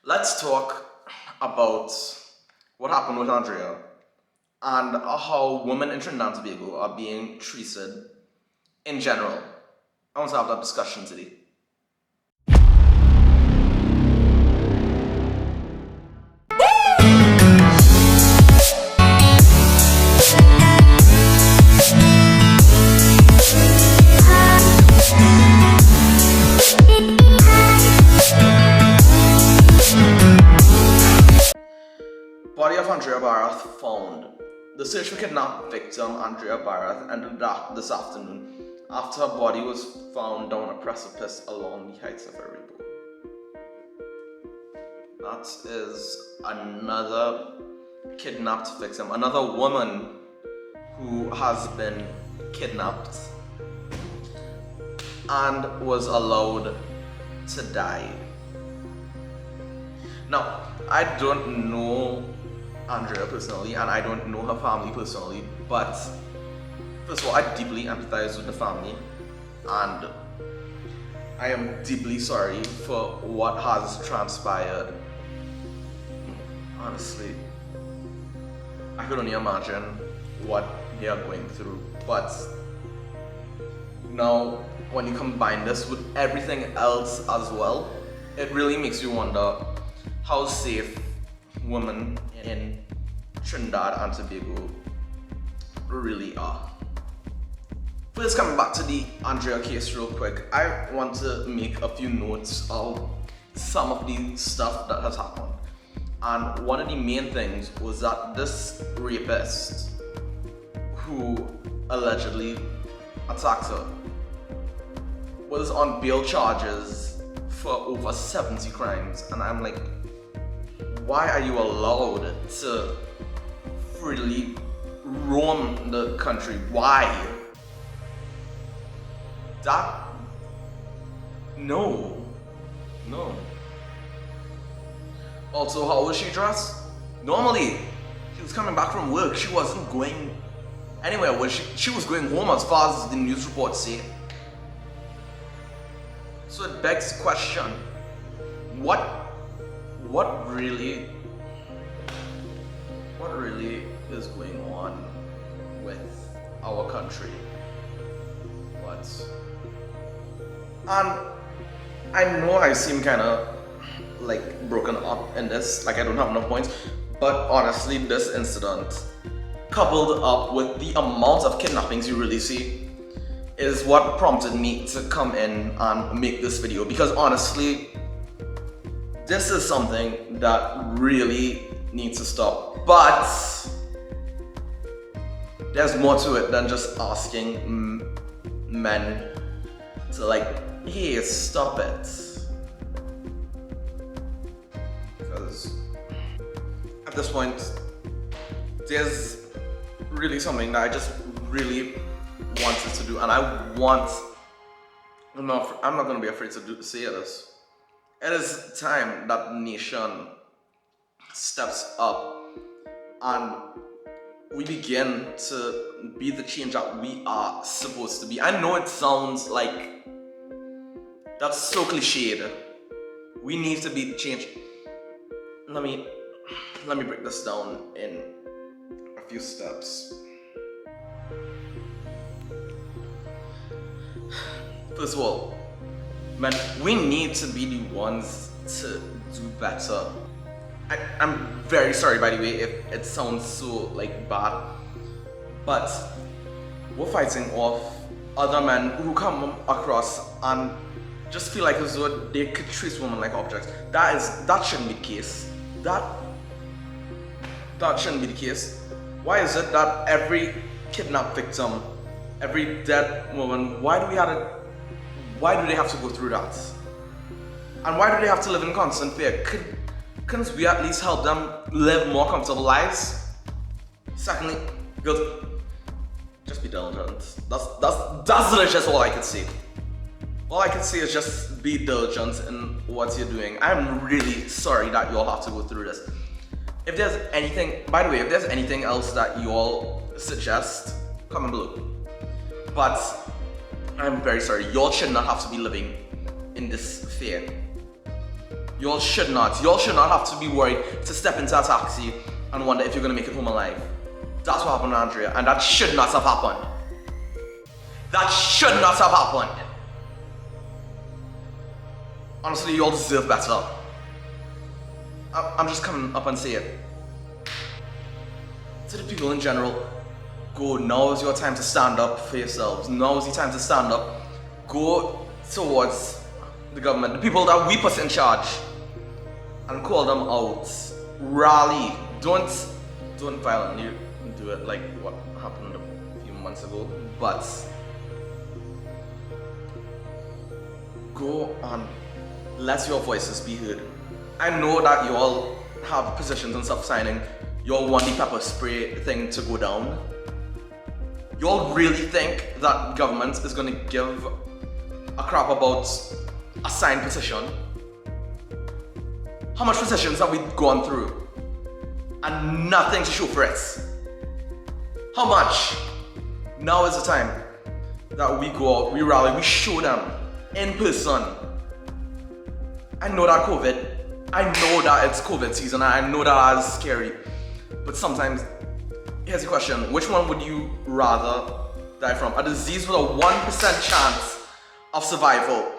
Let's talk about what happened with Andrea and how women in Trinidad and Tobago are being treated in general. I want to have that discussion today. Body of Andrea Bharath found. The search for kidnapped victim Andrea Bharath ended this afternoon after her body was found down a precipice along the heights of a rainbow. That is another kidnapped victim, another woman who has been kidnapped and was allowed to die. Now, I don't know Andrea personally, and I don't know her family personally, but first of all, I deeply empathize with the family, and I am deeply sorry for what has transpired. Honestly, I could only imagine what they are going through, but now when you combine this with everything else as well, it really makes you wonder how safe women in Trinidad and Tobago really are. First, coming back to the Andrea case real quick, I want to make a few notes of some of the stuff that has happened. And one of the main things was that this rapist who allegedly attacked her was on bail charges for over 70 crimes, and I'm like, why are you allowed to freely roam the country? Why? No. Also, how was she dressed? Normally, she was coming back from work. She wasn't going anywhere. She was going home as far as the news reports say. So it begs the question, what really is going on with our country? And I know I seem kind of like broken up in this, like I don't have enough points, but honestly, this incident, coupled up with the amount of kidnappings you really see, is what prompted me to come in and make this video, because honestly, this is something that really needs to stop. But there's more to it than just asking men to like, hey, stop it. Because at this point, there's really something that I just really wanted to do, and I'm not gonna be afraid to say this. It is time that the nation steps up and we begin to be the change that we are supposed to be. I know it sounds like that's so cliched. We need to be the change. Let me break this down in a few steps. First of all, man, we need to be the ones to do better. I'm very sorry, by the way, if it sounds so like bad, but we're fighting off other men who come across and just feel like as though they could treat women like objects. That shouldn't be the case. That shouldn't be the case. Why is it that every kidnapped victim, every dead woman, why do they have to go through that? And why do they have to live in constant fear? Couldn't we at least help them live more comfortable lives? Secondly, girls, just be diligent. That's just all I could say. All I can say is just be diligent in what you're doing. I'm really sorry that you all have to go through this. If there's anything, by the way, if there's anything else that you all suggest, comment below. But I'm very sorry, you all should not have to be living in this fear. Y'all should not have to be worried to step into a taxi and wonder if you're gonna make it home alive. That's what happened to Andrea, and that should not have happened. That should not have happened. Honestly, y'all deserve better. I'm just coming up and say it. To the people in general, go, now is your time to stand up for yourselves. Now is the time to stand up. Go towards the government, the people that we put in charge, and call them out. Rally. Don't violently do it like what happened a few months ago, but go and let your voices be heard. I know that you all have positions and stuff signing. You all want the pepper spray thing to go down. You all really think that government is going to give a crap about a signed petition? How much petitions have we gone through? And nothing to show for it. How much? Now is the time that we go out, we rally, we show them in person. I know that it's COVID season, and I know that is scary. But sometimes, here's the question, which one would you rather die from? A disease with a 1% chance of survival,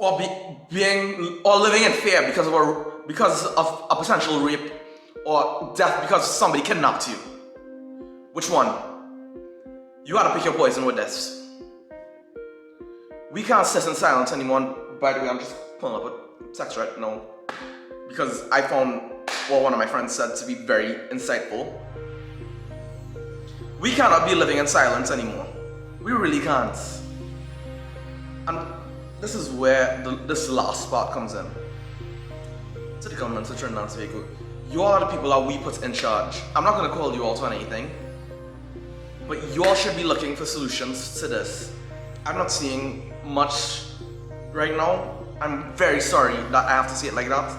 or living in fear because of a potential rape, or death because somebody kidnapped you? Which one? You gotta pick your poison with this. We can't sit in silence anymore. By the way, I'm just pulling up a text right now because I found what one of my friends said to be very insightful. We cannot be living in silence anymore. We really can't. And this is where this last part comes in. To the government of Trinidad and Tobago, you all are the people that we put in charge. I'm not going to call you all to anything, but you all should be looking for solutions to this. I'm not seeing much right now. I'm very sorry that I have to say it like that.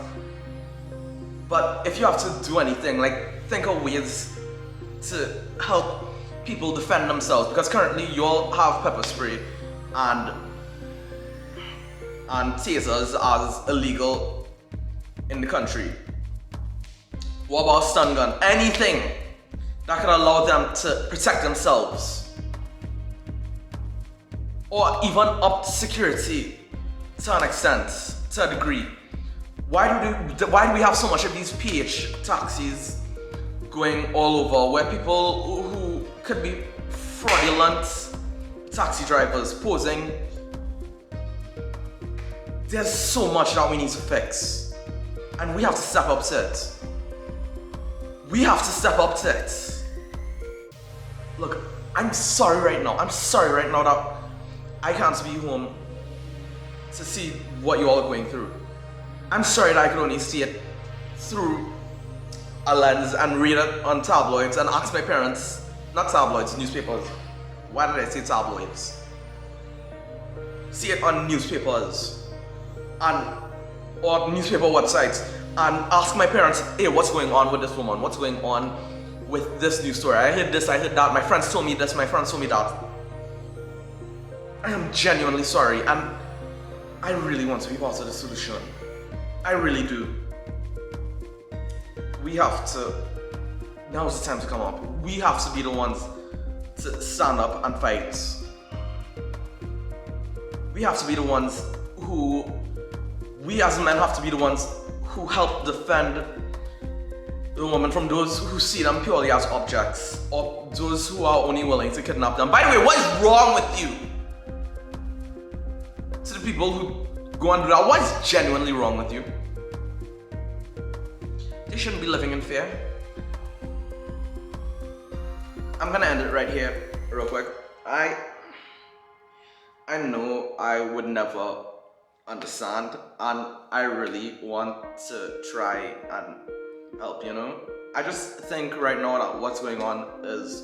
But if you have to do anything, like think of ways to help people defend themselves, because currently you all have pepper spray and tasers as illegal in the country. What about stun gun? Anything that could allow them to protect themselves, or even up security to an extent, to a degree. Why do we have so much of these PH taxis going all over, where people who could be fraudulent taxi drivers posing? There's so much that we need to fix, and we have to step up to it. We have to step up to it. Look, I'm sorry right now that I can't be home to see what you all are going through. I'm sorry that I could only see it through a lens and read it on tabloids and ask my parents, not tabloids, newspapers. Why did I say tabloids? See it on newspapers or newspaper websites and ask my parents, hey, what's going on with this woman? What's going on with this news story? I heard this, I heard that, my friends told me this, my friends told me that. I am genuinely sorry, and I really want to be part of the solution. I really do. We have to, now's the time to come up. We have to be the ones to stand up and fight. We have to be the ones we as men have to be the ones who help defend the woman from those who see them purely as objects, or those who are only willing to kidnap them. By the way, what is wrong with you? To the people who go and do that, what is genuinely wrong with you? They shouldn't be living in fear. I'm gonna end it right here, real quick. I know I would never understand, and I really want to try and help, you know? I just think right now that what's going on is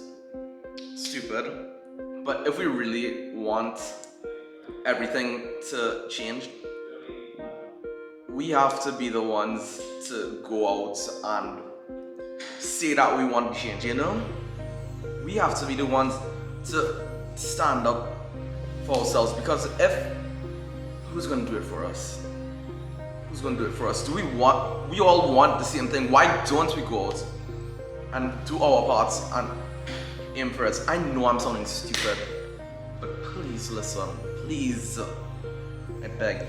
stupid, but if we really want everything to change, we have to be the ones to go out and say that we want change, you know? We have to be the ones to stand up for ourselves, because who's gonna do it for us? Who's gonna do it for us? We all want the same thing. Why don't we go out and do our parts and aim for it? I know I'm sounding stupid, but please listen. Please. I beg.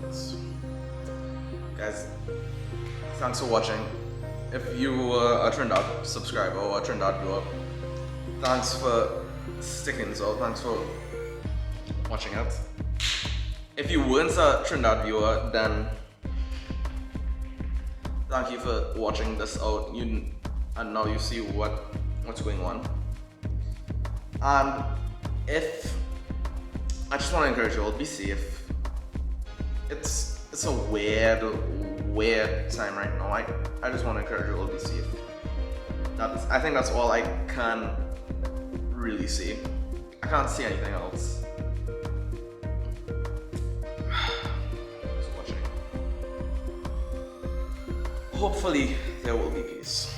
Thanks. Guys, thanks for watching. If you were a Trinidad subscriber or a Trinidad viewer, thanks for sticking this out. Thanks for watching it. If you weren't a Trinidad viewer, then thank you for watching this out. And now you see what's going on. And if I just want to encourage you all, be safe. It's a weird time right now. I just want to encourage you all, be safe. I think that's all I can really say. I can't say anything else. Thanks for watching. Hopefully there will be peace.